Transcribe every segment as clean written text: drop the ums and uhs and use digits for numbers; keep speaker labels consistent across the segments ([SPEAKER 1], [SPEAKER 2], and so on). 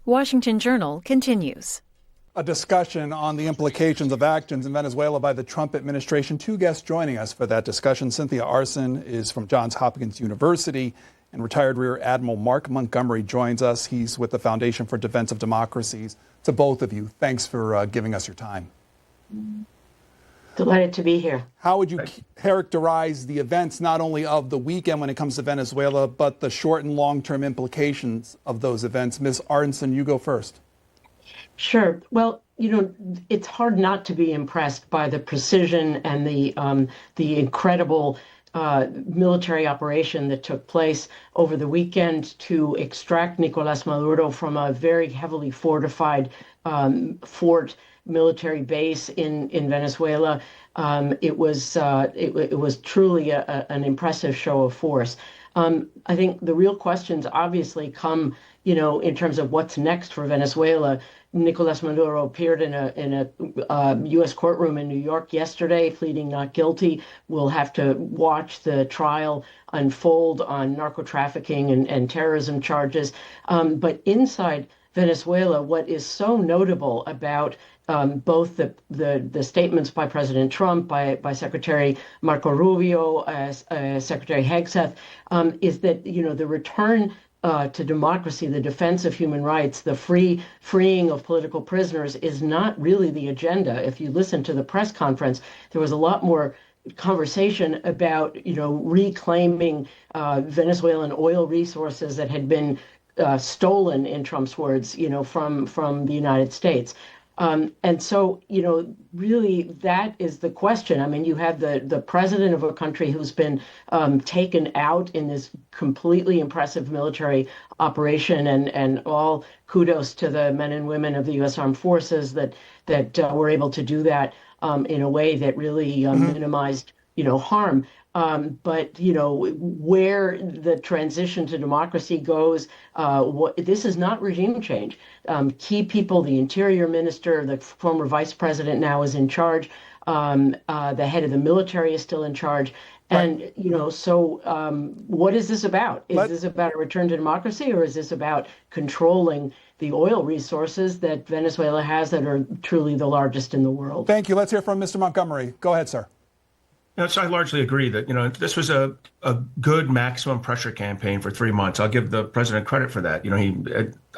[SPEAKER 1] Washington Journal continues.
[SPEAKER 2] A discussion on the implications of actions in Venezuela by the Trump administration. Two guests joining us for that discussion. Cynthia Arson is from Johns Hopkins University, and retired Rear Admiral Mark Montgomery joins us. He's with the Foundation for Defense of Democracies. To both of you, thanks for giving us your time.
[SPEAKER 3] Delighted to be here.
[SPEAKER 2] How would you characterize the events, not only of the weekend when it comes to Venezuela, but the short and long-term implications of those events? Ms. Arnson, you go first.
[SPEAKER 3] Sure. Well, it's hard not to be impressed by the precision and the incredible military operation that took place over the weekend to extract Nicolás Maduro from a very heavily fortified fort military base in Venezuela. It was truly an impressive show of force. I think the real questions obviously come, in terms of what's next for Venezuela. Nicolás Maduro appeared in a U.S. courtroom in New York yesterday, pleading not guilty. We'll have to watch the trial unfold on narco trafficking and terrorism charges. But inside Venezuela, what is so notable about both the statements by President Trump, by Secretary Marco Rubio, Secretary Hegseth, is that the return to democracy, the defense of human rights, the freeing of political prisoners is not really the agenda. If you listen to the press conference, there was a lot more conversation about reclaiming Venezuelan oil resources that had been stolen, in Trump's words, from the United States. And so, really, that is the question. I mean, you have the president of a country who's been taken out in this completely impressive military operation, and all kudos to the men and women of the U.S. Armed Forces that were able to do that in a way that really minimized, harm. But where the transition to democracy goes, this is not regime change. Key people, the interior minister, the former vice president now is in charge. The head of the military is still in charge. And, so what is this about? Is this about a return to democracy, or is this about controlling the oil resources that Venezuela has that are truly the largest in the world?
[SPEAKER 2] Thank you. Let's hear from Mr. Montgomery. Go ahead, sir.
[SPEAKER 4] So I largely agree that, this was a good maximum pressure campaign for 3 months. I'll give the president credit for that.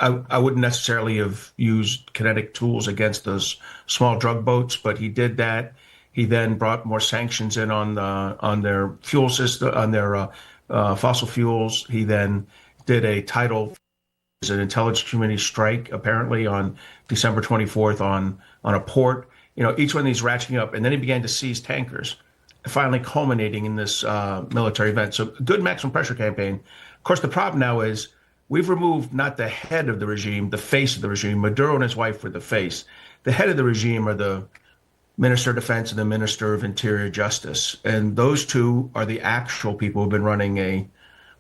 [SPEAKER 4] I wouldn't necessarily have used kinetic tools against those small drug boats, but he did that. He then brought more sanctions in on their fuel system, on their fossil fuels. He then did an intelligence community strike, apparently on December 24th on a port. Each one of these ratcheting up, and then he began to seize tankers, finally culminating in this military event. So good maximum pressure campaign. Of course, the problem now is we've removed not the head of the regime, the face of the regime. Maduro and his wife were the face. The head of the regime are the Minister of Defense and the Minister of Interior Justice. And those two are the actual people who've been running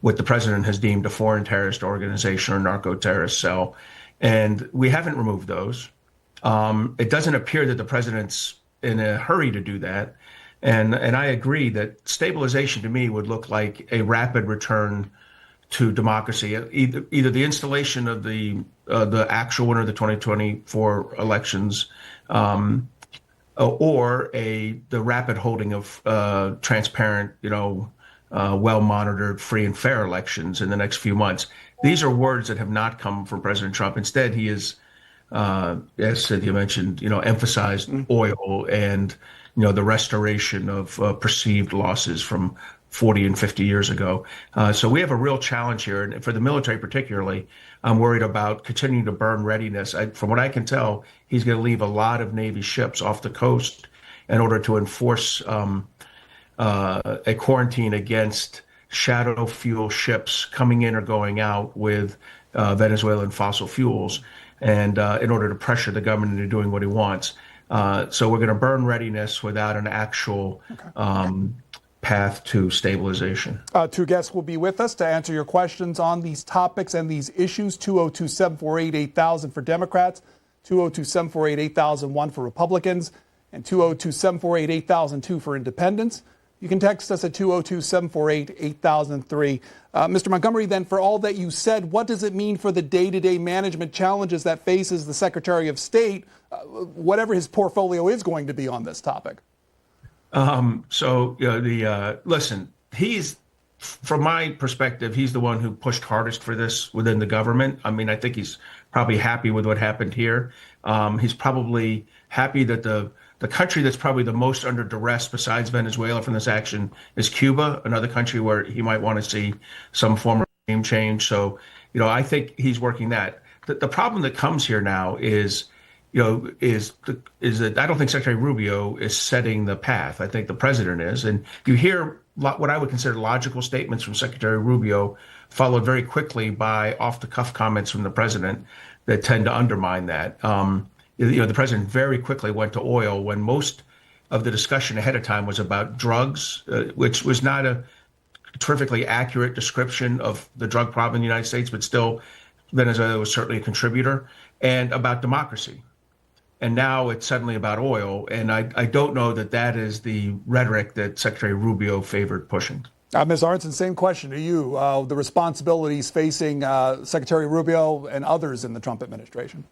[SPEAKER 4] what the president has deemed a foreign terrorist organization or narco-terrorist cell. And we haven't removed those. It doesn't appear that the president's in a hurry to do that. And I agree that stabilization to me would look like a rapid return to democracy, either the installation of the actual winner of the 2024 elections, or the rapid holding of transparent, well-monitored, free and fair elections in the next few months. These are words that have not come from President Trump. Instead, he is, as Cynthia mentioned, emphasized oil and the restoration of perceived losses from 40 and 50 years ago. So we have a real challenge here. And for the military particularly, I'm worried about continuing to burn readiness. From what I can tell, he's going to leave a lot of Navy ships off the coast in order to enforce a quarantine against shadow fuel ships coming in or going out with Venezuelan fossil fuels, and in order to pressure the government into doing what he wants. So we're going to burn readiness without an actual path to stabilization.
[SPEAKER 2] Two guests will be with us to answer your questions on these topics and these issues. 202-748-8000 for Democrats, 202-748-8001 for Republicans, and 202-748-8002 for Independents. You can text us at 202-748-8003. Mr. Montgomery, then, for all that you said, what does it mean for the day-to-day management challenges that faces the Secretary of State, whatever his portfolio is going to be on this topic?
[SPEAKER 4] Listen, from my perspective, he's the one who pushed hardest for this within the government. I mean, I think he's probably happy with what happened here. He's probably happy that the country that's probably the most under duress besides Venezuela from this action is Cuba, another country where he might want to see some form of regime change. So, I think he's working that. The problem that comes here now is that I don't think Secretary Rubio is setting the path. I think the president is. And you hear what I would consider logical statements from Secretary Rubio, followed very quickly by off-the-cuff comments from the president that tend to undermine that. The president very quickly went to oil when most of the discussion ahead of time was about drugs, which was not a terrifically accurate description of the drug problem in the United States, but still Venezuela was certainly a contributor, and about democracy. And now it's suddenly about oil. And I don't know that is the rhetoric that Secretary Rubio favored pushing.
[SPEAKER 2] Ms. Arntzen, same question to you. The responsibilities facing Secretary Rubio and others in the Trump administration.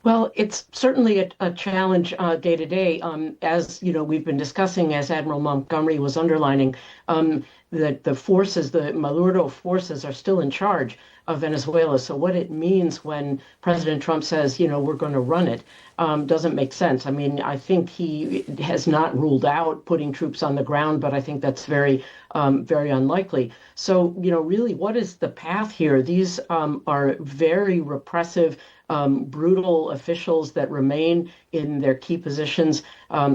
[SPEAKER 3] Well, it's certainly a challenge day to day. As we've been discussing, as Admiral Montgomery was underlining, that the Maduro forces are still in charge of Venezuela. So what it means when President Trump says, we're going to run it, doesn't make sense. I mean, I think he has not ruled out putting troops on the ground, but I think that's very, very unlikely. So, really, what is the path here? These are very repressive, brutal officials that remain in their key positions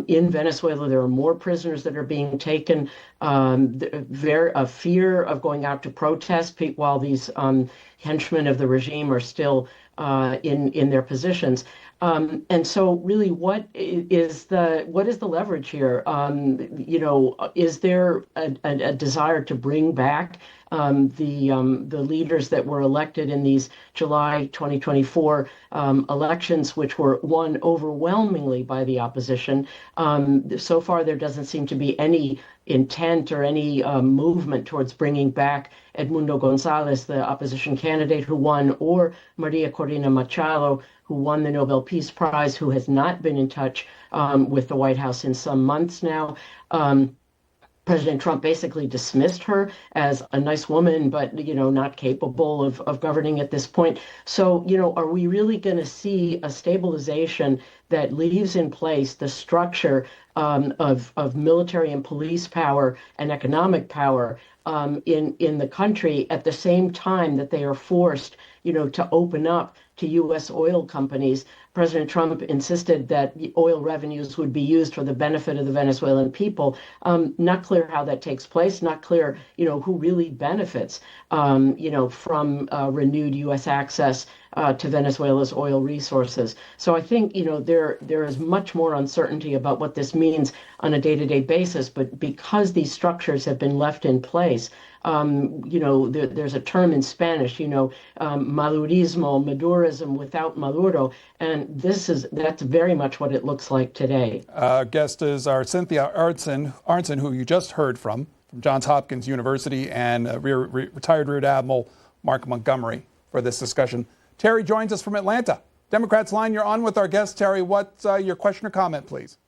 [SPEAKER 3] in Venezuela. There are more prisoners that are being taken. A fear of going out to protest while these henchmen of the regime are still in their positions. And so, really, what is the leverage here? Is there a desire to bring back the leaders that were elected in these July 2024 elections, which were won overwhelmingly by the opposition? So far, there doesn't seem to be any intent or any movement towards bringing back Edmundo Gonzalez, the opposition candidate who won, or Maria Corina Machado, who won the Nobel Peace Prize, who has not been in touch with the White House in some months now. President Trump basically dismissed her as a nice woman, but, not capable of governing at this point. So, are we really going to see a stabilization that leaves in place the structure of military and police power and economic power in the country at the same time that they are forced, to open up to U.S. oil companies? President Trump insisted that the oil revenues would be used for the benefit of the Venezuelan people. Not clear how that takes place. Not clear, who really benefits, from renewed U.S. access to Venezuela's oil resources. So I think, there is much more uncertainty about what this means on a day-to-day basis. But because these structures have been left in place, there's a term in Spanish, Madurismo, Madurism without Maduro, and that's very much what it looks like today.
[SPEAKER 2] Guest is our Cynthia Arntzen, who you just heard from Johns Hopkins University, and retired Rear Admiral Mark Montgomery for this discussion. Terry joins us from Atlanta. Democrats Line, you're on with our guest. Terry, what's your question or comment, please?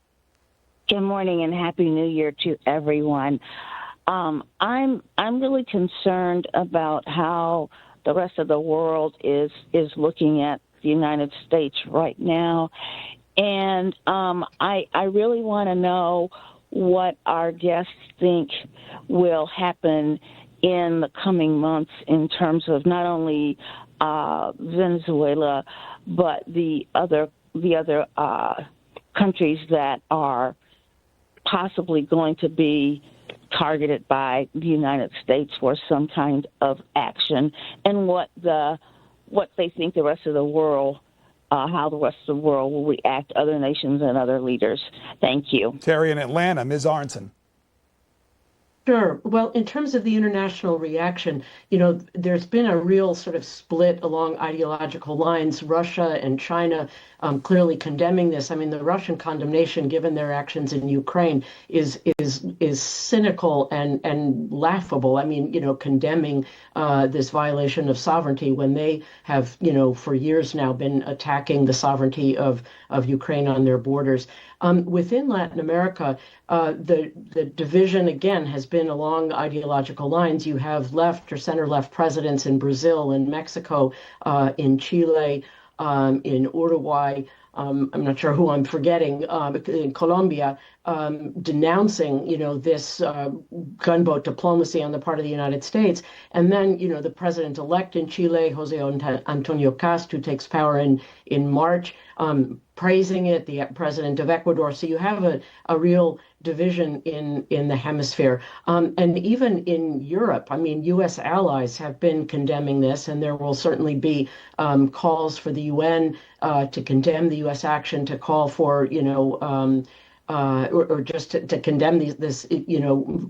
[SPEAKER 5] Good morning and Happy New Year to everyone. I'm really concerned about how the rest of the world is looking at the United States right now, and I really want to know what our guests think will happen in the coming months in terms of not only Venezuela but the other countries that are possibly going to be targeted by the United States for some kind of action, and what they think the rest of the world, how the rest of the world will react, other nations and other leaders. Thank you.
[SPEAKER 2] Terry in Atlanta, Ms. Arntzen.
[SPEAKER 3] Sure. Well, in terms of the international reaction, there's been a real sort of split along ideological lines. Russia and China clearly condemning this. I mean, the Russian condemnation, given their actions in Ukraine, is cynical and laughable. I mean, condemning this violation of sovereignty when they have, for years now been attacking the sovereignty of Ukraine on their borders. Within Latin America, the division again has been along ideological lines. You have left or center left presidents in Brazil, in Mexico, in Chile, in Uruguay. I'm not sure who I'm forgetting, in Colombia, denouncing, this gunboat diplomacy on the part of the United States. And then, the president-elect in Chile, Jose Antonio Cast, who takes power in March, praising it, the president of Ecuador. So you have a real division in the hemisphere. And even in Europe, I mean, U.S. allies have been condemning this, and there will certainly be calls for the UN to condemn the U.S. action, to call for, or just to condemn this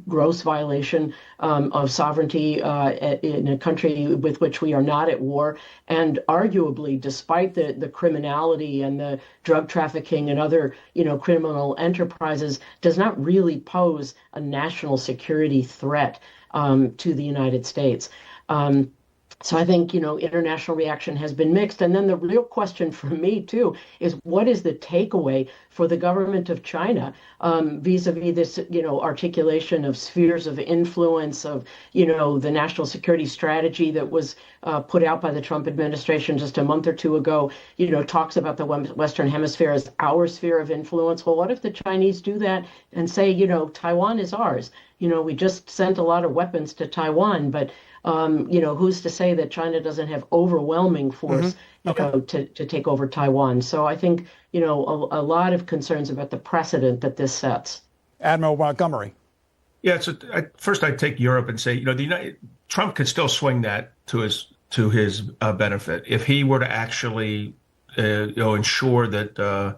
[SPEAKER 3] gross violation of sovereignty in a country with which we are not at war. And arguably, despite the criminality and the drug trafficking and other criminal enterprises, does not really pose a national security threat to the United States. So I think, international reaction has been mixed. And then the real question for me, too, is what is the takeaway for the government of China vis-a-vis this, articulation of spheres of influence, of, the national security strategy that was put out by the Trump administration just a month or two ago, talks about the Western Hemisphere as our sphere of influence. Well, what if the Chinese do that and say, Taiwan is ours? We just sent a lot of weapons to Taiwan, but who's to say that China doesn't have overwhelming force, to take over Taiwan? So I think, a lot of concerns about the precedent that this sets.
[SPEAKER 2] Admiral Montgomery.
[SPEAKER 4] Yeah, so first I'd take Europe and say, Trump could still swing that to his benefit if he were to actually, ensure that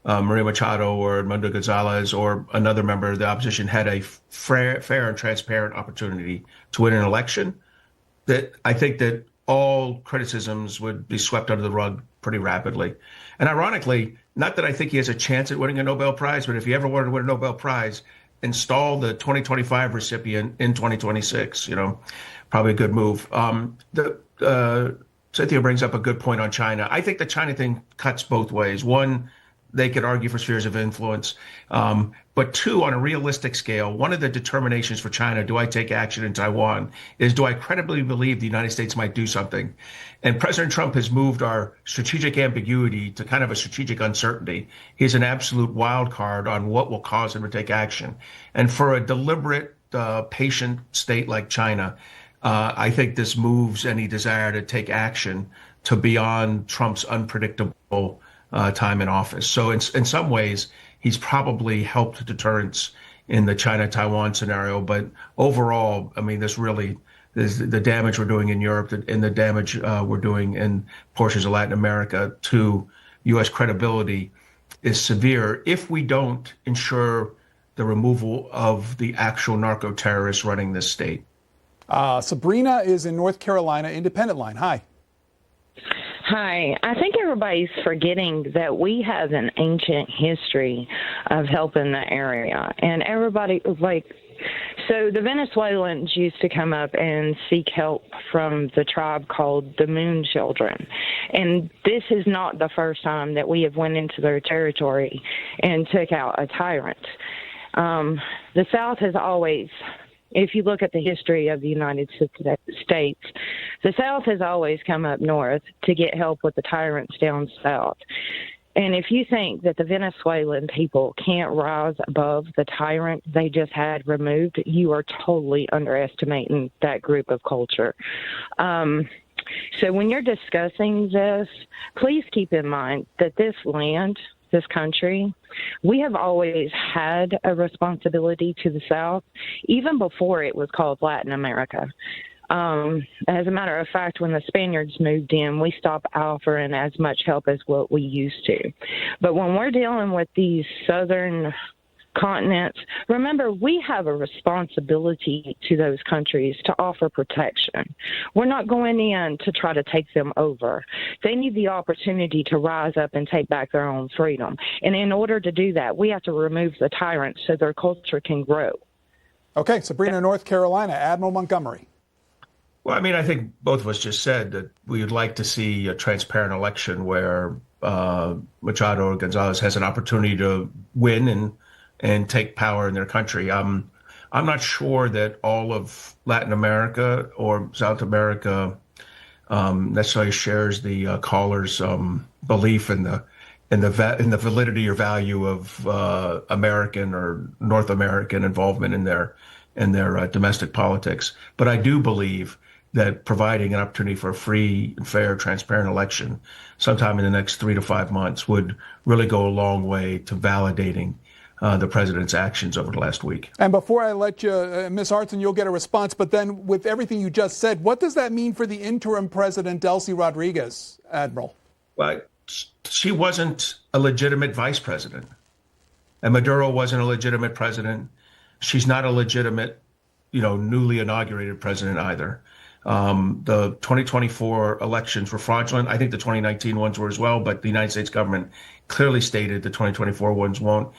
[SPEAKER 4] Maria Machado or Edmundo Gonzalez or another member of the opposition had a fair and transparent opportunity to win an election. That I think that all criticisms would be swept under the rug pretty rapidly. And ironically, not that I think he has a chance at winning a Nobel Prize, but if he ever wanted to win a Nobel Prize, install the 2025 recipient in 2026, probably a good move. Cynthia brings up a good point on China. I think the China thing cuts both ways. One, they could argue for spheres of influence. But two, on a realistic scale, one of the determinations for China, do I take action in Taiwan, is do I credibly believe the United States might do something? And President Trump has moved our strategic ambiguity to kind of a strategic uncertainty. He's an absolute wild card on what will cause him to take action. And for a deliberate, patient state like China, I think this moves any desire to take action to beyond Trump's unpredictable time in office. So in some ways, he's probably helped deterrence in the China-Taiwan scenario. But overall, I mean, the damage we're doing in Europe and the damage we're doing in portions of Latin America to U.S. credibility is severe if we don't ensure the removal of the actual narco-terrorists running this state.
[SPEAKER 2] Sabrina is in North Carolina, Independent Line. Hi.
[SPEAKER 6] Hi. I think everybody's forgetting that we have an ancient history of helping the area. And everybody, so the Venezuelans used to come up and seek help from the tribe called the Moon Children. And this is not the first time that we have went into their territory and took out a tyrant. The South has always, if you look at the history of the United States, the South has always come up north to get help with the tyrants down south. And if you think that the Venezuelan people can't rise above the tyrant they just had removed, you are totally underestimating that group of culture. So when you're discussing this, please keep in mind that this land, this country, we have always had a responsibility to the South, even before it was called Latin America. As a matter of fact, when the Spaniards moved in, we stopped offering as much help as what we used to. But when we're dealing with these southern continents. Remember, we have a responsibility to those countries to offer protection. We're not going in to try to take them over. They need the opportunity to rise up and take back their own freedom. And in order to do that, we have to remove the tyrants so their culture can grow.
[SPEAKER 2] Okay, Sabrina, North Carolina, Admiral Montgomery.
[SPEAKER 4] Well, I mean, I think both of us just said that we would like to see a transparent election where Machado or Gonzalez has an opportunity to win and take power in their country. I'm not sure that all of Latin America or South America necessarily shares the caller's belief in the validity or value of American or North American involvement in their domestic politics. But I do believe that providing an opportunity for a free and fair, transparent election sometime in the next 3 to 5 months would really go a long way to validating the president's actions over the last week.
[SPEAKER 2] And before I let you, Ms. Hartson, you'll get a response. But then with everything you just said, what does that mean for the interim president, Delcy Rodriguez, Admiral?
[SPEAKER 4] Well, she wasn't a legitimate vice president. And Maduro wasn't a legitimate president. She's not a legitimate, newly inaugurated president either. The 2024 elections were fraudulent. I think the 2019 ones were as well, but the United States government clearly stated the 2024 ones won't.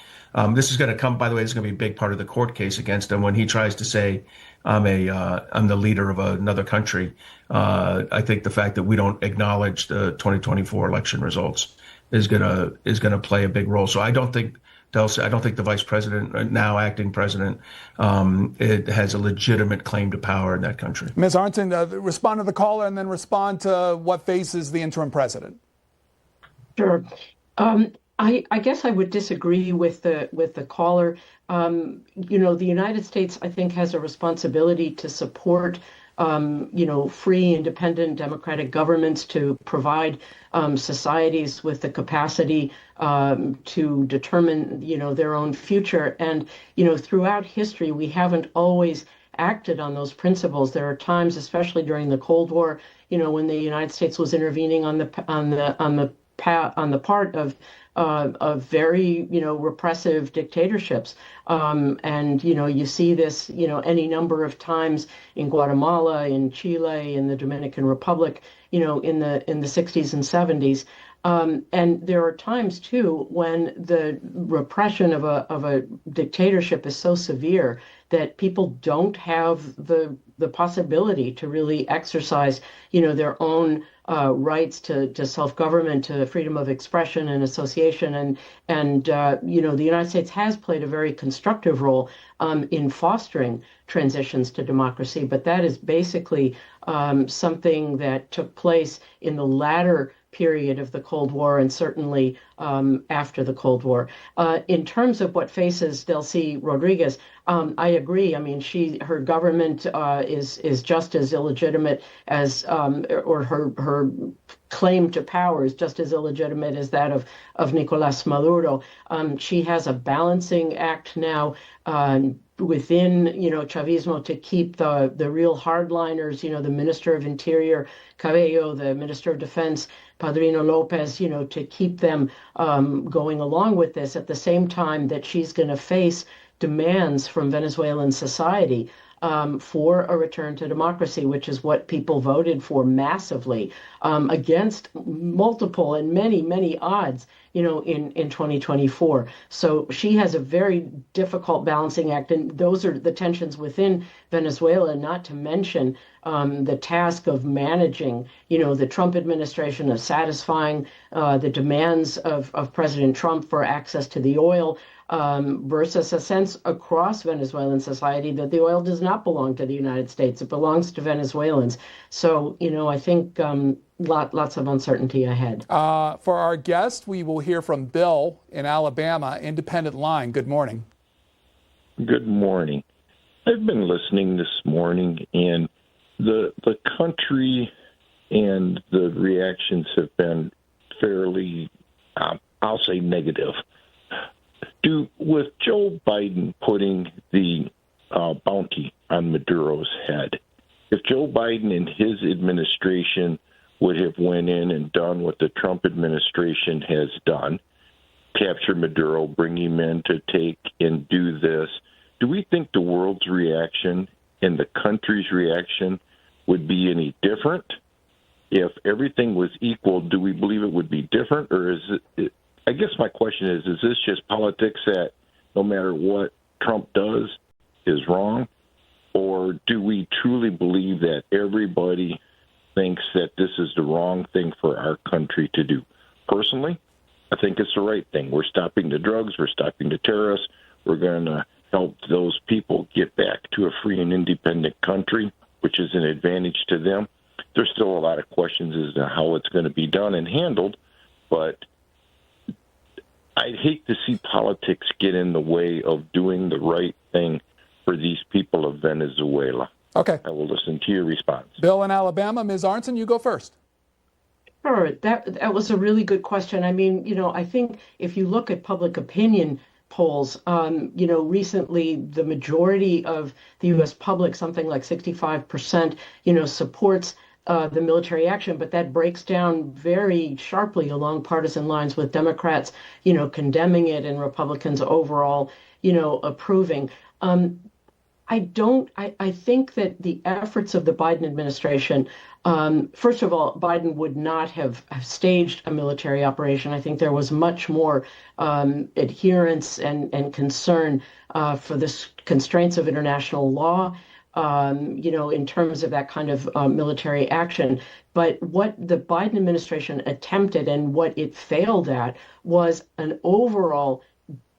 [SPEAKER 4] This is going to come, by the way, this is going to be a big part of the court case against him when he tries to say, I'm the leader of another country. I think the fact that we don't acknowledge the 2024 election results is going to play a big role. So I don't think the vice president, now acting president, it has a legitimate claim to power in that country.
[SPEAKER 2] Ms. Arnton, respond to the caller and then respond to what faces the interim president.
[SPEAKER 3] Sure. I guess I would disagree with the caller. The United States, I think, has a responsibility to support free, independent, democratic governments, to provide societies with the capacity to determine, their own future. And, throughout history, we haven't always acted on those principles. There are times, especially during the Cold War, when the United States was intervening on the part of very, repressive dictatorships. And, you see this, any number of times in Guatemala, in Chile, in the Dominican Republic, in the 60s and 70s. And there are times, too, when the repression of a dictatorship is so severe that people don't have the possibility to really exercise, their own rights to self-government, to freedom of expression and association. And the United States has played a very constructive role in fostering transitions to democracy. But that is basically something that took place in the latter period of the Cold War and certainly after the Cold War. In terms of what faces Delcy Rodriguez, I agree. I mean, her government is just as illegitimate as, or her claim to power is just as illegitimate as that of Nicolas Maduro. She has a balancing act now within, Chavismo to keep the real hardliners, the Minister of Interior, Cabello, the Minister of Defense, Padrino Lopez, to keep them going along with this at the same time that she's going to face demands from Venezuelan society for a return to democracy, which is what people voted for massively against multiple and many, many odds, in 2024. So she has a very difficult balancing act, and those are the tensions within Venezuela, not to mention the task of managing, the Trump administration, of satisfying the demands of President Trump for access to the oil, versus a sense across Venezuelan society that the oil does not belong to the United States. It belongs to Venezuelans. So, I think lots of uncertainty ahead.
[SPEAKER 2] For our guest, we will hear from Bill in Alabama, Independent Line. Good morning.
[SPEAKER 7] Good morning. I've been listening this morning, and the country and the reactions have been fairly, I'll say, negative. With Joe Biden putting the bounty on Maduro's head, if Joe Biden and his administration would have went in and done what the Trump administration has done, capture Maduro, bring him in to take and do this, do we think the world's reaction and the country's reaction would be any different? If everything was equal, do we believe it would be different? Or is it, I guess my question is this just politics that no matter what Trump does is wrong? Or do we truly believe that everybody thinks that this is the wrong thing for our country to do? Personally, I think it's the right thing. We're stopping the drugs. We're stopping the terrorists. We're going to help those people get back to a free and independent country, which is an advantage to them. There's still a lot of questions as to how it's going to be done and handled, but I'd hate to see politics get in the way of doing the right thing for these people of Venezuela.
[SPEAKER 2] Okay.
[SPEAKER 7] I will listen to your response.
[SPEAKER 2] Bill in Alabama. Ms. Arnson, you go first.
[SPEAKER 3] Sure, that was a really good question. I mean, I think if you look at public opinion polls, recently the majority of the U.S. public, something like 65%, supports the military action, but that breaks down very sharply along partisan lines, with Democrats, condemning it and Republicans overall, approving. I think that the efforts of the Biden administration, first of all, Biden would not have staged a military operation. I think there was much more adherence and concern for the constraints of international law, in terms of that kind of military action. But what the Biden administration attempted and what it failed at was an overall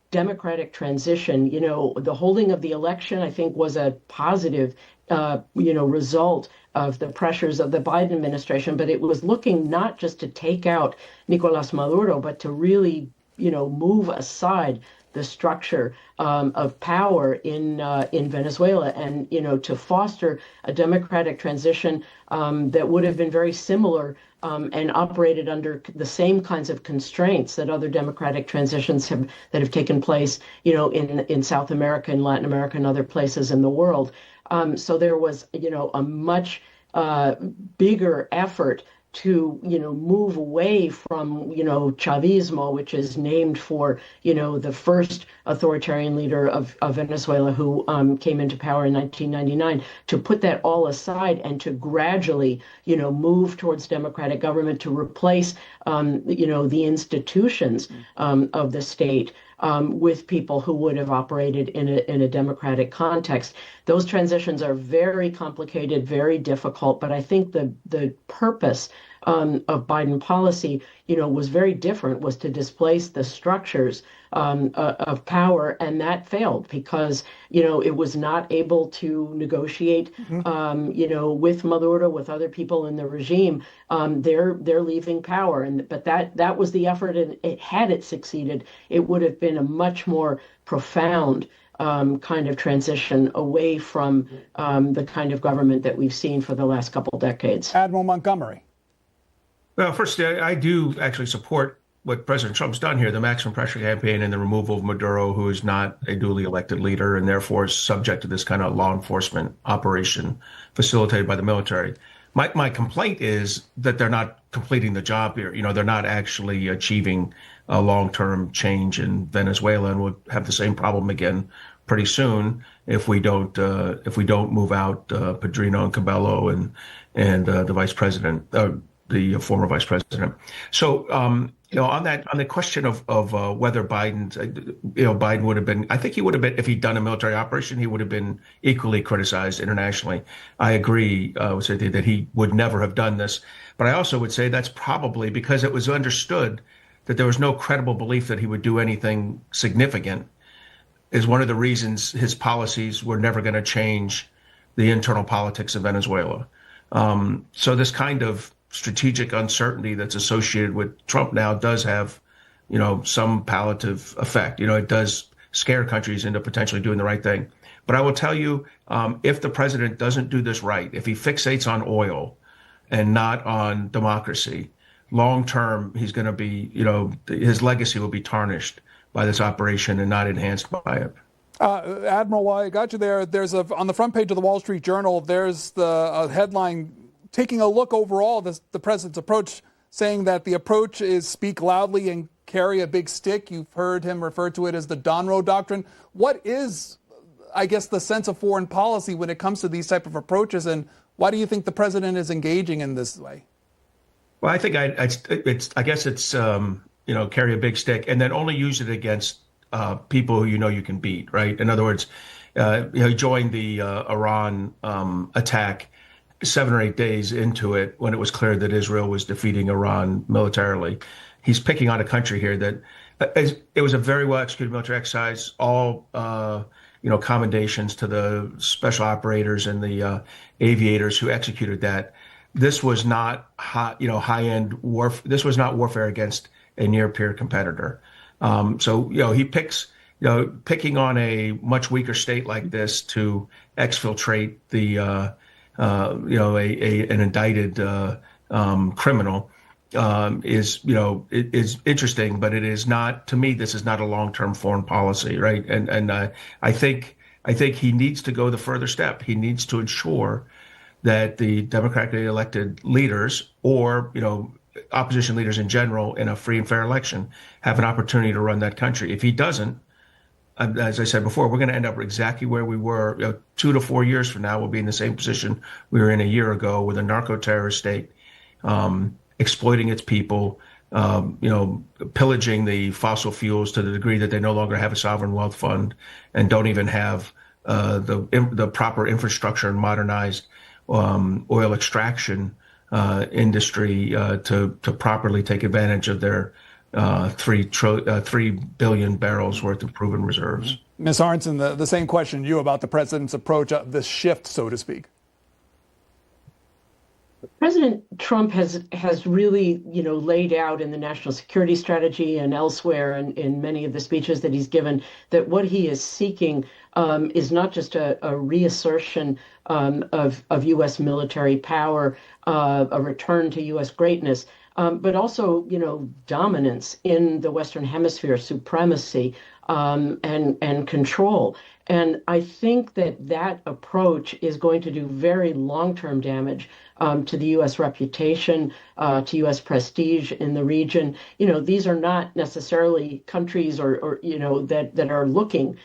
[SPEAKER 3] democratic transition. The holding of the election, I think, was a positive, result of the pressures of the Biden administration. But it was looking not just to take out Nicolas Maduro, but to really, move aside the structure of power in Venezuela, and to foster a democratic transition that would have been very similar and operated under the same kinds of constraints that other democratic transitions that have taken place, in South America and Latin America and other places in the world. So there was, a much bigger effort to, move away from, Chavismo, which is named for, the first authoritarian leader of Venezuela who came into power in 1999, to put that all aside and to gradually, move towards democratic government, to replace, the institutions of the state with people who would have operated in a democratic context. Those transitions are very complicated, very difficult, but I think the purpose of Biden policy, was very different, was to displace the structures of power, and that failed because, it was not able to negotiate, with Maduro, with other people in the regime. They're leaving power, but that was the effort, and had it succeeded, it would have been a much more profound kind of transition away from the kind of government that we've seen for the last couple decades.
[SPEAKER 2] Admiral Montgomery.
[SPEAKER 4] Well, first, I do actually support what President Trump's done here, the maximum pressure campaign and the removal of Maduro, who is not a duly elected leader and therefore is subject to this kind of law enforcement operation facilitated by the military. My complaint is that they're not completing the job here. They're not actually achieving a long-term change in Venezuela, and we'll have the same problem again pretty soon if we don't move out Padrino and Cabello and the vice president, the former vice president. So, on the question of whether Biden would have been, I think he would have been, if he'd done a military operation, he would have been equally criticized internationally. I agree that he would never have done this, but I also would say that's probably because it was understood that there was no credible belief that he would do anything significant, is one of the reasons his policies were never going to change the internal politics of Venezuela. So this kind of strategic uncertainty that's associated with Trump now does have, some palliative effect. It does scare countries into potentially doing the right thing. But I will tell you, if the president doesn't do this right, if he fixates on oil and not on democracy, long term, he's going to be, his legacy will be tarnished by this operation and not enhanced by it.
[SPEAKER 2] Admiral, while I got you there, there's on the front page of the Wall Street Journal, there's the headline taking a look overall at the president's approach, saying that the approach is speak loudly and carry a big stick. You've heard him refer to it as the Donroe Doctrine. What is, I guess, the sense of foreign policy when it comes to these type of approaches, and why do you think the president is engaging in this way?
[SPEAKER 4] Well, I think I guess it's carry a big stick and then only use it against people who you can beat, right? In other words, he joined the Iran attack 7 or 8 days into it when it was clear that Israel was defeating Iran militarily. He's picking on a country here that it was a very well executed military exercise. All commendations to the special operators and the aviators who executed that. This was not high-end warfare. This was not warfare against a near-peer competitor. So he picks. Picking on a much weaker state like this to exfiltrate the, an indicted criminal is interesting, but it is not, to me, this is not a long-term foreign policy, right? And I think he needs to go the further step. He needs to ensure that the democratically elected leaders or, opposition leaders in general in a free and fair election have an opportunity to run that country. If he doesn't, as I said before, we're going to end up exactly where we were 2 to 4 years from now. We'll be in the same position we were in a year ago with a narco-terrorist state, exploiting its people, pillaging the fossil fuels to the degree that they no longer have a sovereign wealth fund and don't even have the proper infrastructure and modernized oil extraction industry to properly take advantage of their 3 billion barrels worth of proven reserves.
[SPEAKER 2] Ms. Arnson, the same question to you about the president's approach, this shift, so to speak.
[SPEAKER 3] President Trump has really, laid out in the national security strategy and elsewhere and in many of the speeches that he's given that what he is seeking is not just a reassertion of U.S. military power, a return to U.S. greatness, but also, dominance in the Western Hemisphere, supremacy and control. And I think that approach is going to do very long-term damage to the U.S. reputation, to U.S. prestige in the region. These are not necessarily countries or that are looking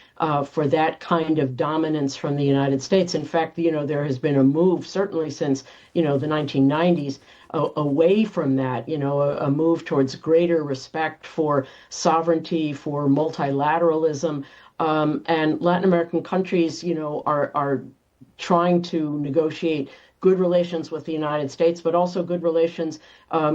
[SPEAKER 3] for that kind of dominance from the United States. In fact, there has been a move, certainly since, the 1990s, away from that, a move towards greater respect for sovereignty, for multilateralism. And Latin American countries, are trying to negotiate good relations with the United States, but also good relations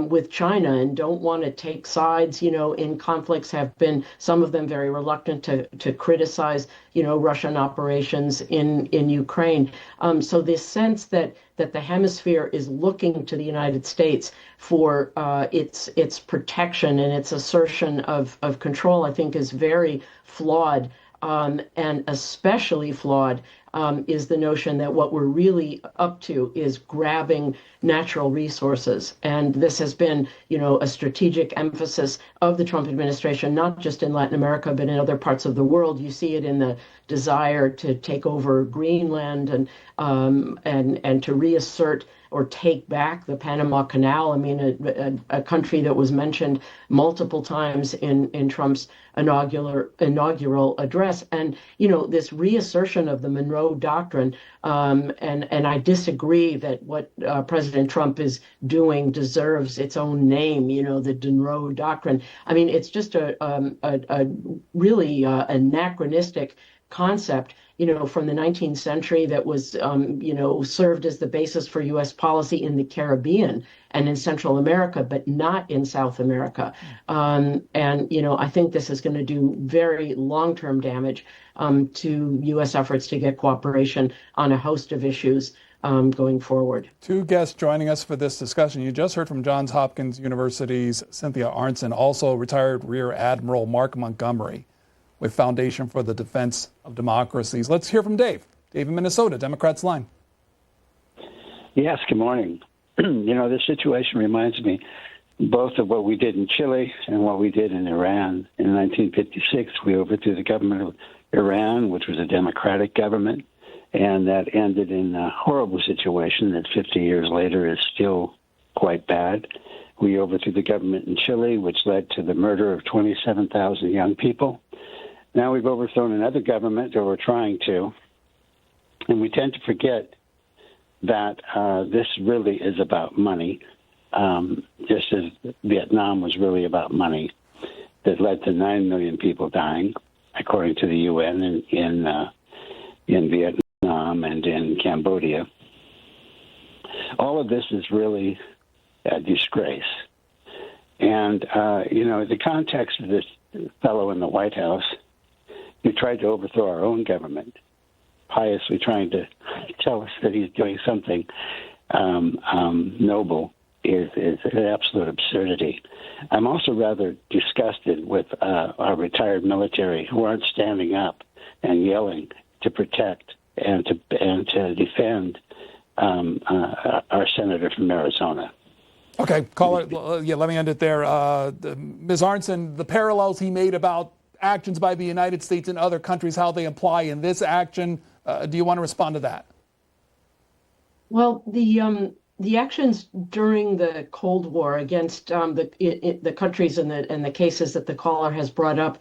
[SPEAKER 3] with China, and don't want to take sides, in conflicts, have been, some of them, very reluctant to criticize, Russian operations in Ukraine. So this sense that the hemisphere is looking to the United States for its protection and its assertion of control, I think, is very flawed. And especially flawed is the notion that what we're really up to is grabbing natural resources. And this has been, a strategic emphasis of the Trump administration, not just in Latin America, but in other parts of the world. You see it in the desire to take over Greenland and to reassert or take back the Panama Canal. I mean, a country that was mentioned multiple times in Trump's inaugural address. And, this reassertion of the Monroe Doctrine, and I disagree that what President Trump is doing deserves its own name, the Monroe Doctrine. I mean, it's just a really anachronistic concept, from the 19th century that was, served as the basis for U.S. policy in the Caribbean and in Central America, but not in South America. And, I think this is going to do very long-term damage to U.S. efforts to get cooperation on a host of issues going forward.
[SPEAKER 2] 2 guests joining us for this discussion. You just heard from Johns Hopkins University's Cynthia Arnson, also retired Rear Admiral Mark Montgomery with Foundation for the Defense of Democracies. Let's hear from Dave. Dave in Minnesota, Democrats Line.
[SPEAKER 8] Yes, good morning. This situation reminds me both of what we did in Chile and what we did in Iran. In 1956, we overthrew the government of Iran, which was a democratic government, and that ended in a horrible situation that 50 years later is still quite bad. We overthrew the government in Chile, which led to the murder of 27,000 young people. Now we've overthrown another government, or we're trying to, and we tend to forget that this really is about money, just as Vietnam was really about money, that led to 9 million people dying, according to the UN, in Vietnam and in Cambodia. All of this is really a disgrace. And, the context of this fellow in the White House who tried to overthrow our own government, piously trying to tell us that he's doing something noble, is an absolute absurdity. I'm also rather disgusted with our retired military who aren't standing up and yelling to protect and to defend our senator from Arizona.
[SPEAKER 2] Okay, caller, let me end it there. Ms. Arnson, the parallels he made about actions by the United States and other countries, how they apply in this action, do you want to respond to that?
[SPEAKER 3] Well, the actions during the Cold War against the countries and the cases that the caller has brought up,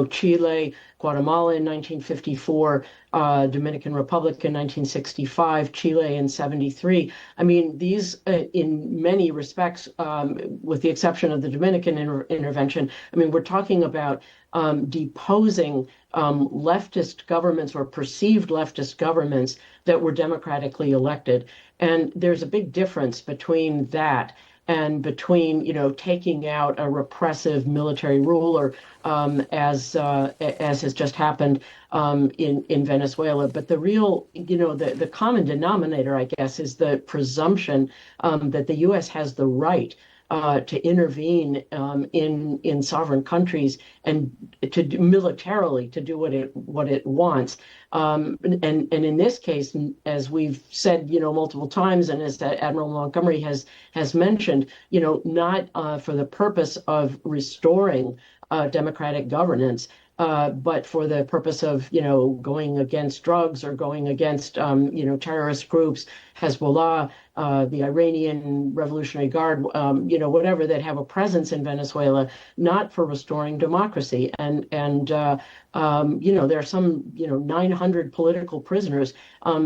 [SPEAKER 3] Chile, Guatemala in 1954, Dominican Republic in 1965, Chile in 73. I mean, these, in many respects, with the exception of the Dominican intervention, I mean, we're talking about deposing leftist governments or perceived leftist governments that were democratically elected. And there's a big difference between that and between, taking out a repressive military ruler, as has just happened in Venezuela. But the real, the common denominator, I guess, is the presumption that the U.S. has the right to intervene in sovereign countries and to militarily to do what it wants. And in this case, as we've said, multiple times, and as Admiral Montgomery has mentioned, not for the purpose of restoring democratic governance, but for the purpose of, going against drugs or going against, terrorist groups, Hezbollah, the Iranian Revolutionary Guard, whatever, that have a presence in Venezuela, not for restoring democracy. And there are some, 900 political prisoners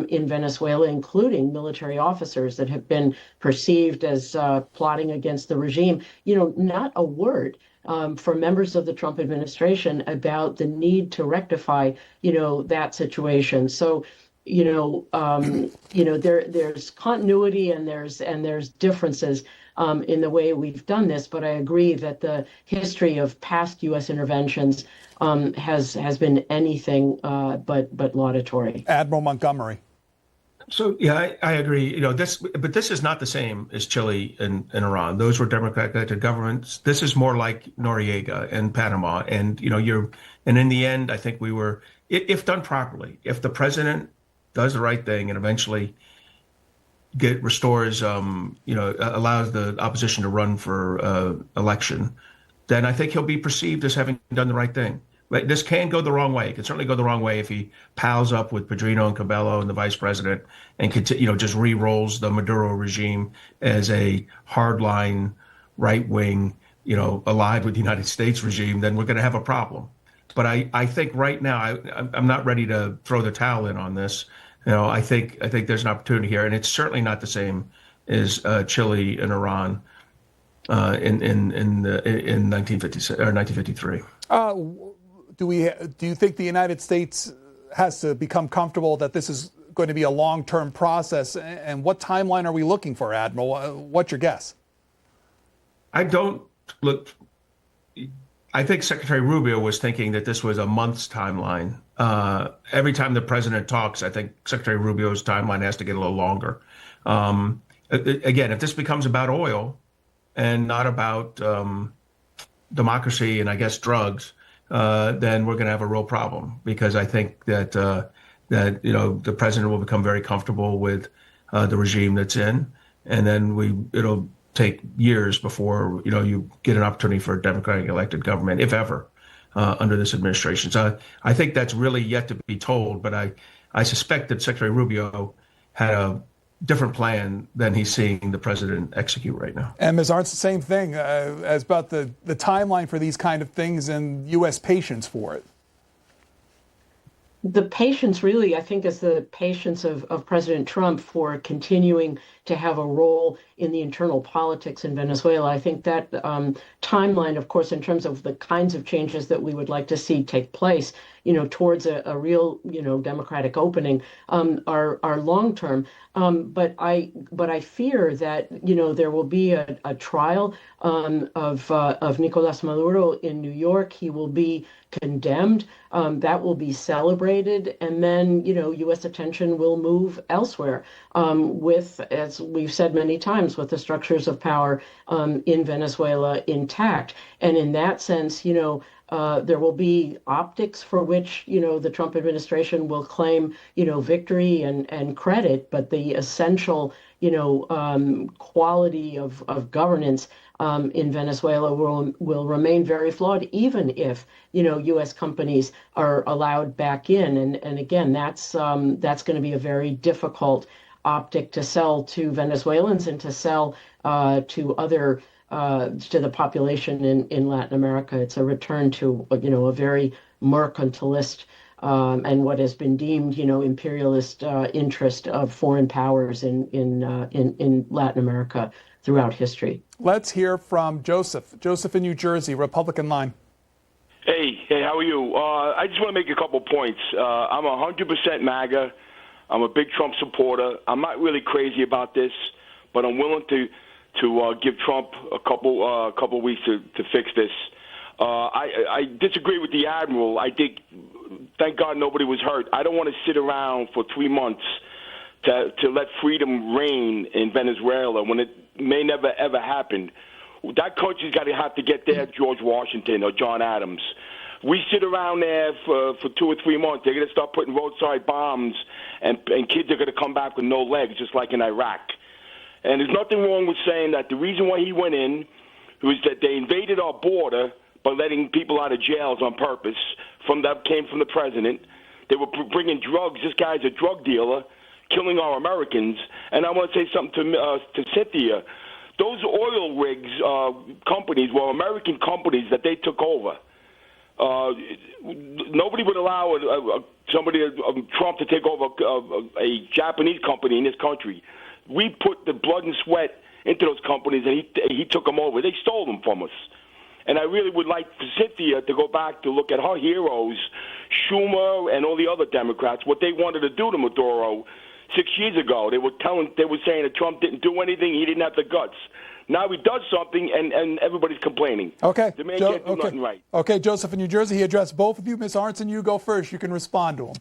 [SPEAKER 3] in Venezuela, including military officers that have been perceived as plotting against the regime. Not a word for members of the Trump administration about the need to rectify, that situation. So, there's continuity and there's differences in the way we've done this. But I agree that the history of past U.S. interventions has been anything but laudatory.
[SPEAKER 2] Admiral Montgomery.
[SPEAKER 4] So, yeah, I agree. But this is not the same as Chile and Iran. Those were democratic governments. This is more like Noriega and Panama. And, and in the end, I think we were, if done properly, if the president does the right thing and eventually restores, allows the opposition to run for election, then I think he'll be perceived as having done the right thing. But this can go the wrong way. It can certainly go the wrong way if he pals up with Pedrino and Cabello and the vice president and just re-rolls the Maduro regime as a hardline, right-wing, allied with the United States regime. Then we're going to have a problem. But I think right now I'm not ready to throw the towel in on this. I think there's an opportunity here, and it's certainly not the same as Chile and Iran in 1956 or 1953.
[SPEAKER 2] Do you think the United States has to become comfortable that this is going to be a long-term process? And what timeline are we looking for, Admiral? What's your guess?
[SPEAKER 4] I think Secretary Rubio was thinking that this was a month's timeline. Every time the president talks, I think Secretary Rubio's timeline has to get a little longer. Again, if this becomes about oil and not about democracy and, I guess, drugs, then we're going to have a real problem, because I think that the president will become very comfortable with the regime that's in, and then it'll take years before you get an opportunity for a democratic elected government, if ever, under this administration. So I think that's really yet to be told. But I suspect that Secretary Rubio had different plan than he's seeing the president execute right now.
[SPEAKER 2] And Ms. Arndt, the same thing as about the timeline for these kind of things and U.S. patience for it.
[SPEAKER 3] The patience really, I think, is the patience of President Trump for continuing to have a role in the internal politics in Venezuela. I think that timeline, of course, in terms of the kinds of changes that we would like to see take place, towards a real, democratic opening, are long term. But I fear that, there will be a trial of Nicolas Maduro in New York. He will be condemned. That will be celebrated, and then U.S. attention will move elsewhere, with, as we've said many times, with the structures of power in Venezuela intact. And in that sense, there will be optics for which the Trump administration will claim victory and credit, but the essential quality of governance in Venezuela will remain very flawed, even if U.S. companies are allowed back in. And again, that's going to be a very difficult optic to sell to Venezuelans and to sell to other to the population in Latin America. It's a return to a very mercantilist and what has been deemed imperialist interest of foreign powers in Latin America throughout history.
[SPEAKER 2] Let's hear from Joseph. Joseph in New Jersey, Republican line.
[SPEAKER 9] Hey, how are you? I just want to make a couple points. I'm 100% MAGA. I'm a big Trump supporter. I'm not really crazy about this, but I'm willing to give Trump a couple weeks to fix this. I disagree with the admiral. I think, thank God nobody was hurt. I don't want to sit around for 3 months to let freedom reign in Venezuela when it may never ever happen. That country's got to have to get there, George Washington or John Adams. We sit around there for 2 or 3 months. They're going to start putting roadside bombs, and kids are going to come back with no legs, just like in Iraq. And there's nothing wrong with saying that the reason why he went in was that they invaded our border by letting people out of jails on purpose. That came from the president. They were bringing drugs. This guy's a drug dealer, killing our Americans. And I want to say something to Cynthia. Those oil rigs companies were American companies that they took over. Nobody would allow Trump to take over a Japanese company in this country. We put the blood and sweat into those companies, and he took them over. They stole them from us. And I really would like Cynthia to go back to look at her heroes, Schumer and all the other Democrats, what they wanted to do to Maduro 6 years ago. They were saying that Trump didn't do anything, he didn't have the guts. Now he does something, and everybody's complaining.
[SPEAKER 2] Okay.
[SPEAKER 9] The man can't do nothing right.
[SPEAKER 2] Okay, Joseph in New Jersey, he addressed both of you. Ms. Arntzen, you go first. You can respond to him.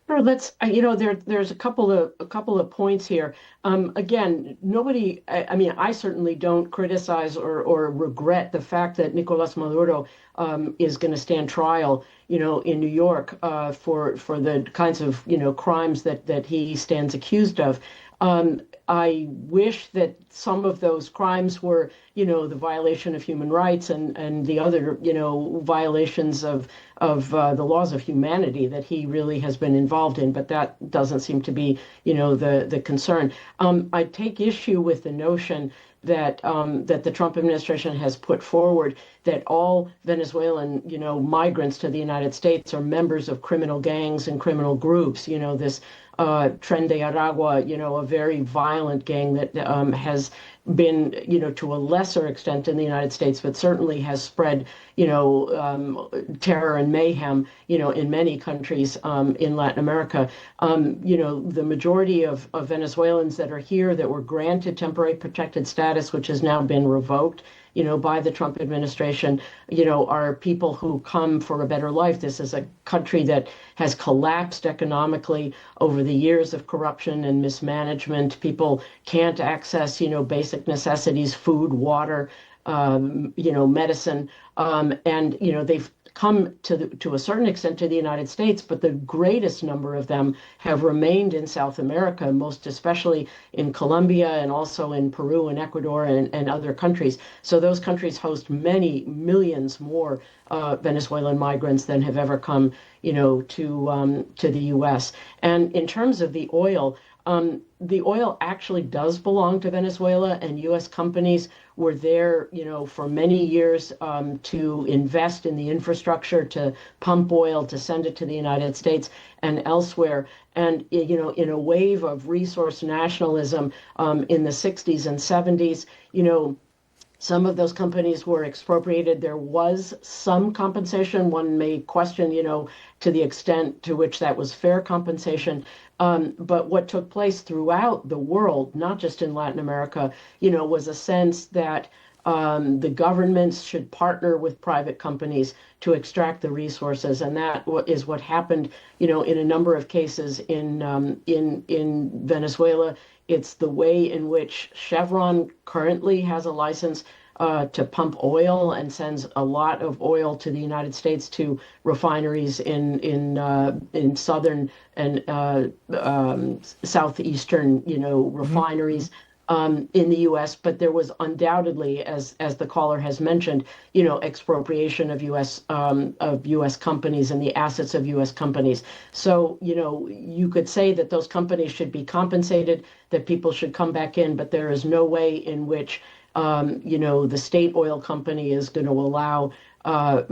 [SPEAKER 3] Sure, let's. There's a couple of points here. Again, nobody. I certainly don't criticize or regret the fact that Nicolas Maduro is going to stand trial, in New York for the kinds of crimes that he stands accused of. I wish that some of those crimes were, the violation of human rights and the other, violations of the laws of humanity that he really has been involved in, but that doesn't seem to be, the concern. I take issue with the notion that the Trump administration has put forward that all Venezuelan, migrants to the United States are members of criminal gangs and criminal groups. This Tren de Aragua, a very violent gang that has been, to a lesser extent in the United States, but certainly has spread, terror and mayhem, in many countries in Latin America. The majority of Venezuelans that are here that were granted temporary protected status, which has now been revoked, by the Trump administration, are people who come for a better life. This is a country that has collapsed economically over the years of corruption and mismanagement. People can't access, basic necessities, food, water, medicine, and they've come to a certain extent to the United States, but the greatest number of them have remained in South America, most especially in Colombia and also in Peru and Ecuador and other countries. So those countries host many millions more Venezuelan migrants than have ever come, to the U.S. And in terms of the oil, The oil actually does belong to Venezuela, and U.S. companies were there, for many years to invest in the infrastructure, to pump oil, to send it to the United States and elsewhere. And, in a wave of resource nationalism in the 60s and 70s, some of those companies were expropriated. There was some compensation. One may question, to the extent to which that was fair compensation. But what took place throughout the world, not just in Latin America, was a sense that the governments should partner with private companies to extract the resources, and that is what happened, in a number of cases in Venezuela. It's the way in which Chevron currently has a license to pump oil and sends a lot of oil to the United States to refineries in southern and southeastern, refineries. In the U.S., but there was undoubtedly, as the caller has mentioned, expropriation of U.S. companies and the assets of U.S. companies. So, you could say that those companies should be compensated, that people should come back in, but there is no way in which, the state oil company is going to allow or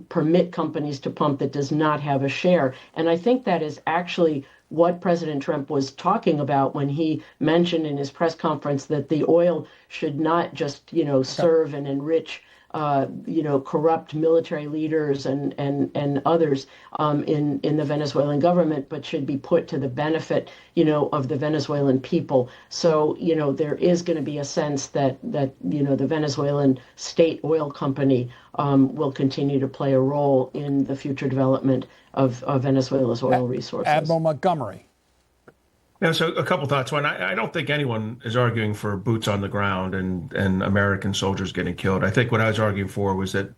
[SPEAKER 3] permit companies to pump that does not have a share. And I think that is actually what President Trump was talking about when he mentioned in his press conference that the oil should not just, serve and enrich, corrupt military leaders and others in the Venezuelan government, but should be put to the benefit, of the Venezuelan people. So, there is going to be a sense that the Venezuelan state oil company will continue to play a role in the future development of Venezuela's oil resources.
[SPEAKER 2] Admiral Montgomery.
[SPEAKER 4] Yeah, so a couple thoughts. One, I don't think anyone is arguing for boots on the ground and American soldiers getting killed. I think what I was arguing for was that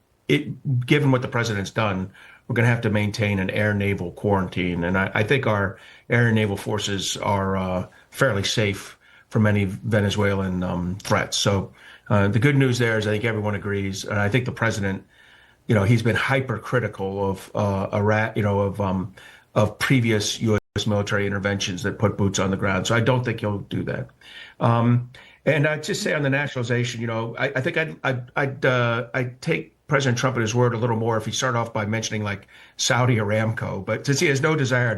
[SPEAKER 4] given what the president's done, we're going to have to maintain an air-naval quarantine. And I think our air and naval forces are fairly safe from any Venezuelan threats. So the good news there is I think everyone agrees. And I think the president, he's been hypercritical of previous U.S. military interventions that put boots on the ground. So I don't think he'll do that. And I'd just say on the nationalization, I think I'd take President Trump at his word a little more if he started off by mentioning like Saudi Aramco. But since he has no desire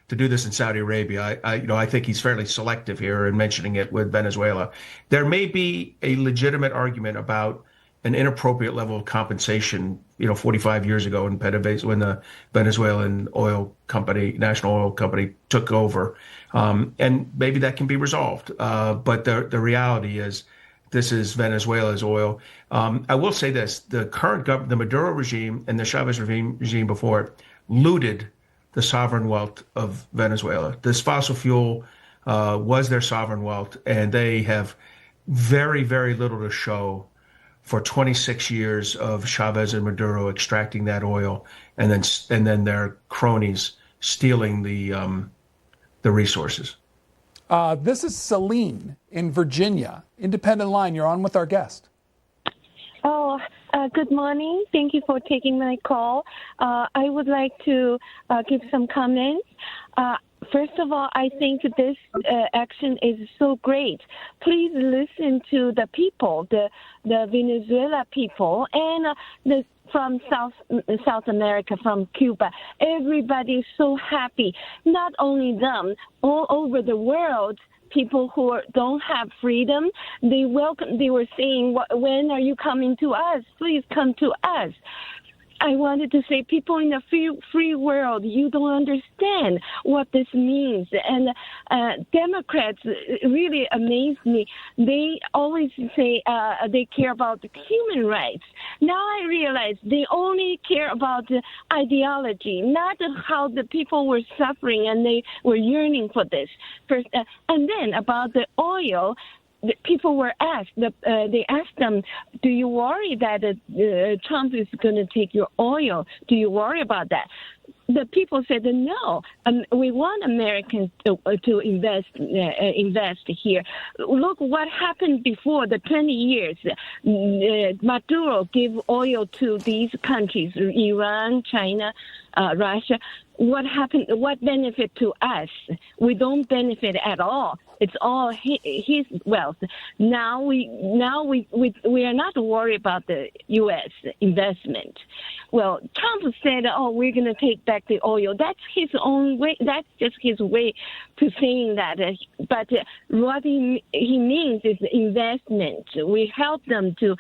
[SPEAKER 4] to do this in Saudi Arabia, I think he's fairly selective here in mentioning it with Venezuela. There may be a legitimate argument about an inappropriate level of compensation, 45 years ago when the Venezuelan oil company, national oil company, took over. And maybe that can be resolved. But the reality is this is Venezuela's oil. I will say this, the current government, the Maduro regime and the Chavez regime before it looted the sovereign wealth of Venezuela. This fossil fuel was their sovereign wealth, and they have very, very little to show for 26 years of Chavez and Maduro extracting that oil, and then their cronies stealing the resources.
[SPEAKER 2] This is Celine in Virginia. Independent Line, you're on with our guest.
[SPEAKER 10] Good morning. Thank you for taking my call. I would like to give some comments. First of all, I think this action is so great. Please listen to the people, the Venezuela people, and from South America, from Cuba. Everybody is so happy. Not only them, all over the world. People who don't have freedom, they were saying, when are you coming to us? Please come to us. I wanted to say, people in the free world, you don't understand what this means. And Democrats really amaze me. They always say they care about human rights. Now I realize they only care about the ideology, not how the people were suffering and they were yearning for this. First, and then about the oil. The people were asked, they asked them, do you worry that Trump is going to take your oil? Do you worry about that? the people said no. We want Americans to invest here. Look what happened before the 20 years. Maduro gave oil to these countries: Iran, China, Russia. What happened? What benefit to us? We don't benefit at all. It's all his wealth. Now we are not worried about the U.S. investment. Well, Trump said, "Oh, we're going to take back the oil." That's his own way. That's just his way to saying that. But what he means is investment. We help them to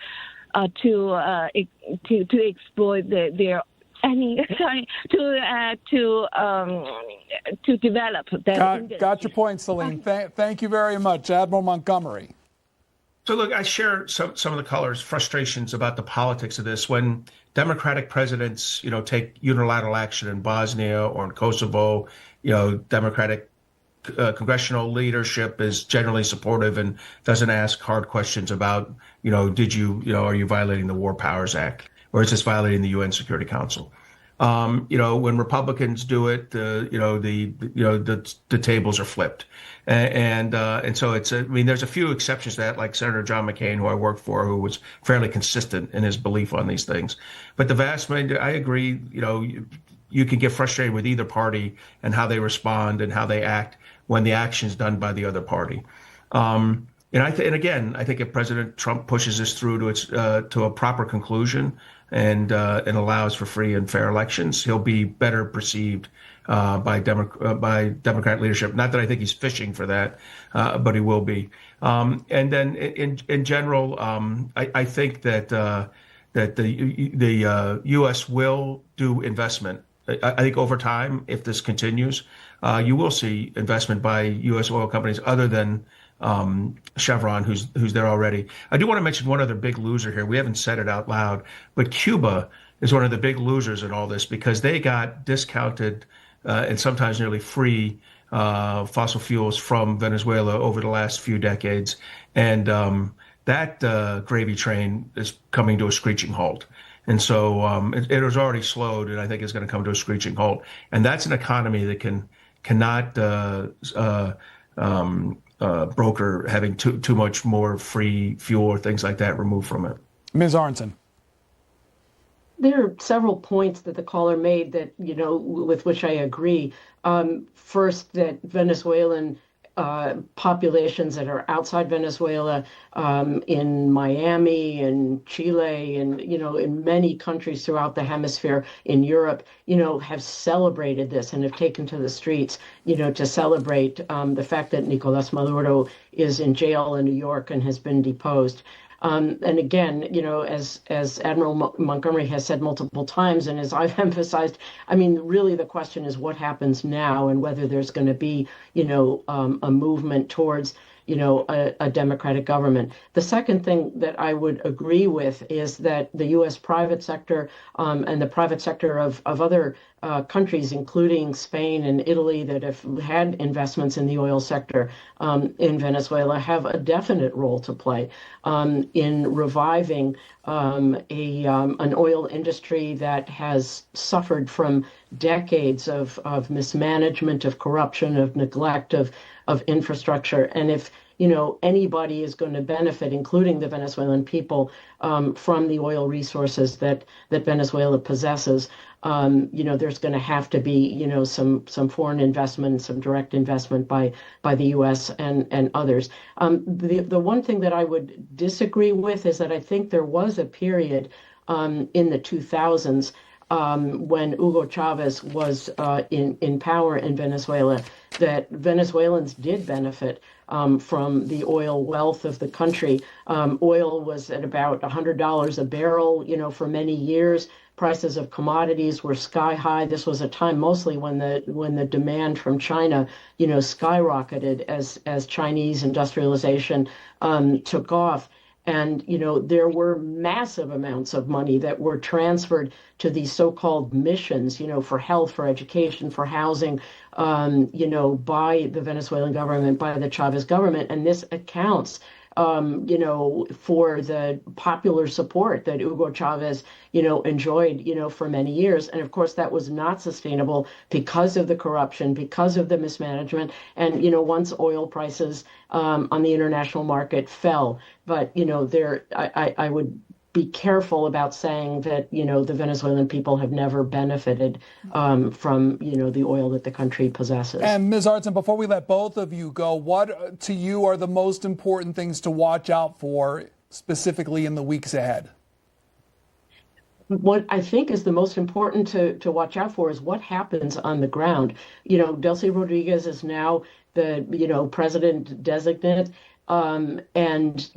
[SPEAKER 10] exploit their. To develop that.
[SPEAKER 2] Got your point, Celine. Thank you very much, Admiral Montgomery.
[SPEAKER 4] So look, I share some of the callers' frustrations about the politics of this. When Democratic presidents, take unilateral action in Bosnia or in Kosovo, Democratic congressional leadership is generally supportive and doesn't ask hard questions about, are you violating the War Powers Act? Or is this violating the UN Security Council? When Republicans do it, the tables are flipped, and so it's. There's a few exceptions to that, like Senator John McCain, who I worked for, who was fairly consistent in his belief on these things. But the vast majority, I agree. You can get frustrated with either party and how they respond and how they act when the action is done by the other party. And again, I think if President Trump pushes this through to a proper conclusion and allows for free and fair elections, he'll be better perceived by Democrat leadership. Not that I think he's fishing for that, but he will be. And then in general, I think that the U.S. will do investment. I think over time, if this continues, you will see investment by U.S. oil companies other than Chevron, who's there already. I do want to mention one other big loser here. We haven't said it out loud, but Cuba is one of the big losers in all this because they got discounted and sometimes nearly free fossil fuels from Venezuela over the last few decades. And that gravy train is coming to a screeching halt. And so it was already slowed, and I think it's going to come to a screeching halt. And that's an economy that cannot broker having too much more free fuel or things like that removed from it.
[SPEAKER 2] Ms. Arnson.
[SPEAKER 3] There are several points that the caller made that, with which I agree. First, that Venezuelan populations that are outside Venezuela, in Miami and Chile and, in many countries throughout the hemisphere in Europe, have celebrated this and have taken to the streets, to celebrate the fact that Nicolas Maduro is in jail in New York and has been deposed. And again, as Admiral Montgomery has said multiple times, and as I've emphasized, really the question is what happens now and whether there's going to be, a movement towards, a democratic government. The second thing that I would agree with is that the U.S. private sector and the private sector of other countries, including Spain and Italy, that have had investments in the oil sector in Venezuela, have a definite role to play in reviving an oil industry that has suffered from decades of mismanagement, of corruption, of neglect, of infrastructure. And if anybody is going to benefit, including the Venezuelan people, from the oil resources that Venezuela possesses, there's going to have to be, some foreign investment, some direct investment by the U.S. and others. The one thing that I would disagree with is that I think there was a period in the 2000s when Hugo Chavez was in power in Venezuela, that Venezuelans did benefit from the oil wealth of the country. Oil was at about $100 a barrel, for many years. Prices of commodities were sky high. This was a time mostly when the demand from China, skyrocketed as Chinese industrialization took off. And, there were massive amounts of money that were transferred to these so-called missions, for health, for education, for housing, by the Venezuelan government, by the Chavez government. And this accounts for the popular support that Hugo Chavez, enjoyed, for many years. And of course, that was not sustainable because of the corruption, because of the mismanagement. And, once oil prices on the international market fell. But, I would be careful about saying that, the Venezuelan people have never benefited from, the oil that the country possesses.
[SPEAKER 2] And Ms. Artson, before we let both of you go, what to you are the most important things to watch out for specifically in the weeks ahead?
[SPEAKER 3] What I think is the most important to watch out for is what happens on the ground. Delcy Rodriguez is now the, president designate. And,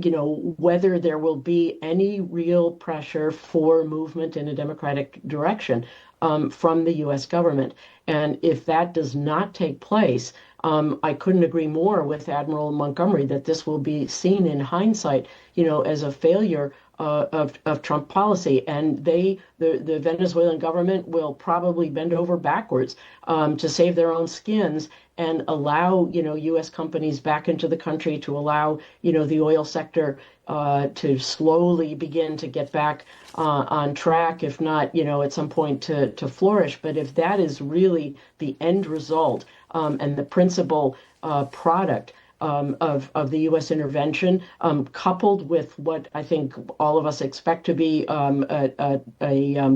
[SPEAKER 3] whether there will be any real pressure for movement in a democratic direction from the U.S. government. And if that does not take place, I couldn't agree more with Admiral Montgomery that this will be seen in hindsight, as a failure of Trump policy. And the Venezuelan government will probably bend over backwards to save their own skins and allow, U.S. companies back into the country, to allow, the oil sector to slowly begin to get back on track, if not, at some point to flourish. But if that is really the end result and the principal product of the U.S. intervention, coupled with what I think all of us expect to be a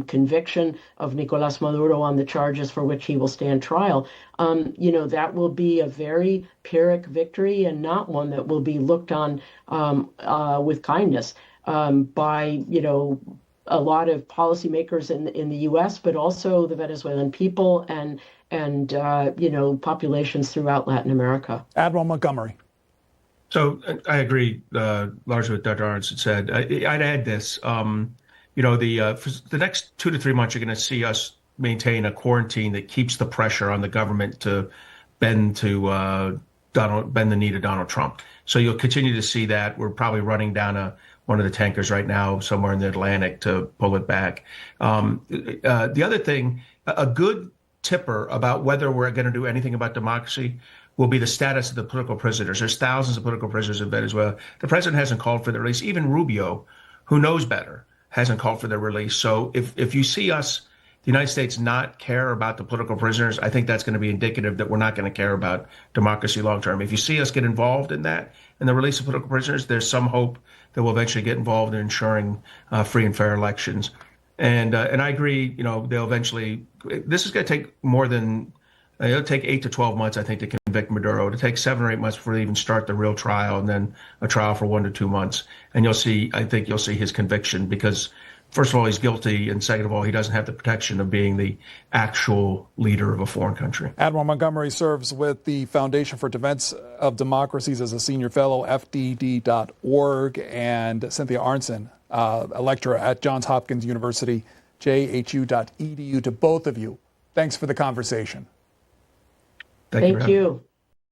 [SPEAKER 3] conviction of Nicolas Maduro on the charges for which he will stand trial, that will be a very Pyrrhic victory and not one that will be looked on with kindness by, a lot of policymakers in the U.S., but also the Venezuelan people and populations throughout Latin America.
[SPEAKER 2] Admiral Montgomery.
[SPEAKER 4] So I agree largely with Dr. Arntzen said. I'd add this. For the next 2 to 3 months, you're going to see us maintain a quarantine that keeps the pressure on the government to bend the knee to Donald Trump. So you'll continue to see that. We're probably running down one of the tankers right now somewhere in the Atlantic to pull it back. The other thing, a good tipper about whether we're going to do anything about democracy will be the status of the political prisoners. There's thousands of political prisoners in Venezuela. The president hasn't called for their release. Even Rubio, who knows better, hasn't called for their release. So if you see us, the United States, not care about the political prisoners, I think that's going to be indicative that we're not going to care about democracy long term. If you see us get involved in that, in the release of political prisoners, there's some hope that we'll eventually get involved in ensuring free and fair elections. And I agree, they'll eventually, this is going to take more than, it'll take 8 to 12 months, I think, to convict Maduro. It'll take 7 or 8 months before they even start the real trial, and then a trial for 1 to 2 months. And I think you'll see his conviction because, first of all, he's guilty, and second of all, he doesn't have the protection of being the actual leader of a foreign country.
[SPEAKER 2] Admiral Montgomery serves with the Foundation for Defense of Democracies as a senior fellow, FDD.org, and Cynthia Arntzen, a lecturer at Johns Hopkins University, JHU.edu. To both of you, thanks for the conversation.
[SPEAKER 3] Thank you.